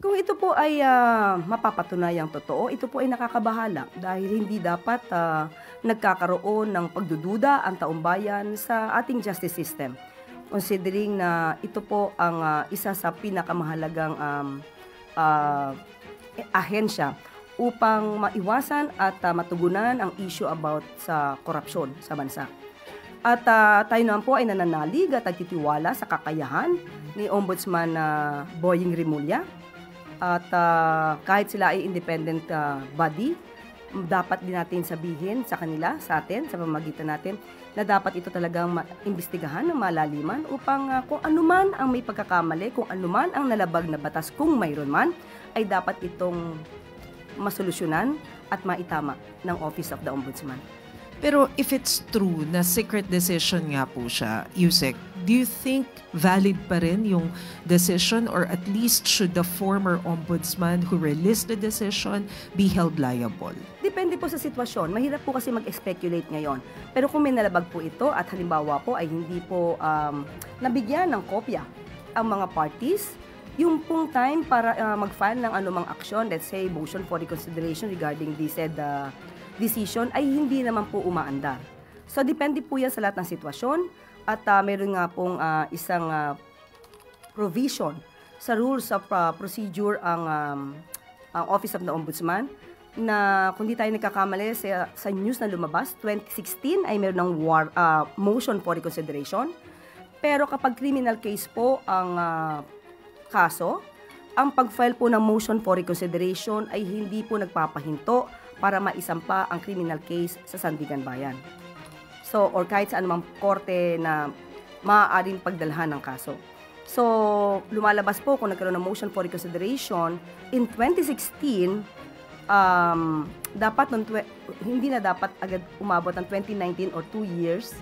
Kung ito po ay, mapapatunayang totoo, ito po ay nakakabahala dahil hindi dapat, nagkakaroon ng pagdududa ang taumbayan sa ating justice system. Considering na ito po ang, isa sa pinakamahalagang, ah, ahensya upang maiwasan at, matugunan ang issue about sa korapsyon sa bansa. At, tayo naman po ay nananalig at nagtitiwala sa kakayahan ni Ombudsman na Boying Rimulya. At, kahit sila ay independent, body, dapat din natin sabihin sa kanila, sa atin, sa pamamagitan natin, na dapat ito talagang imbestigahan ng malaliman upang, kung anuman ang may pagkakamali, kung anuman ang nalabag na batas, kung mayroon man, ay dapat itong masolusyonan at maitama ng Office of the Ombudsman. Pero if it's true na secret decision nga po siya, Yusek, do you think valid pa rin yung decision, or at least should the former ombudsman who released the decision be held liable? Depende po sa sitwasyon. Mahirap po kasi mag-speculate ngayon. Pero kung may nalabag po ito at halimbawa po ay hindi po nabigyan ng kopya ang mga parties, yung pong time para mag-file ng anumang aksyon, let's say motion for reconsideration regarding the said decision, ay hindi naman po umaandar. So depende po yan sa lahat ng sitwasyon at meron nga pong isang provision sa rules of procedure ang Office of the Ombudsman na kung di tayo nagkakamali sa news na lumabas, 2016 ay meron ng motion for reconsideration. Pero kapag criminal case po ang kaso, ang pag-file po ng motion for reconsideration ay hindi po nagpapahinto para maisampa ang criminal case sa Sandigan Bayan. So, or kahit sa anumang korte na maaaring pagdalhan ng kaso. So, lumalabas po kung nagkaroon ng motion for reconsideration in 2016, dapat hindi na dapat agad umabot ng 2019 or 2 years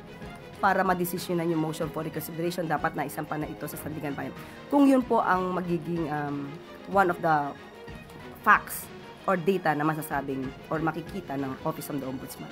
para madesisyonan yung motion for reconsideration. Dapat na isampa na ito sa Sandigan Bayan. Kung yun po ang magiging one of the facts or data na masasabing or makikita ng Office of the Ombudsman.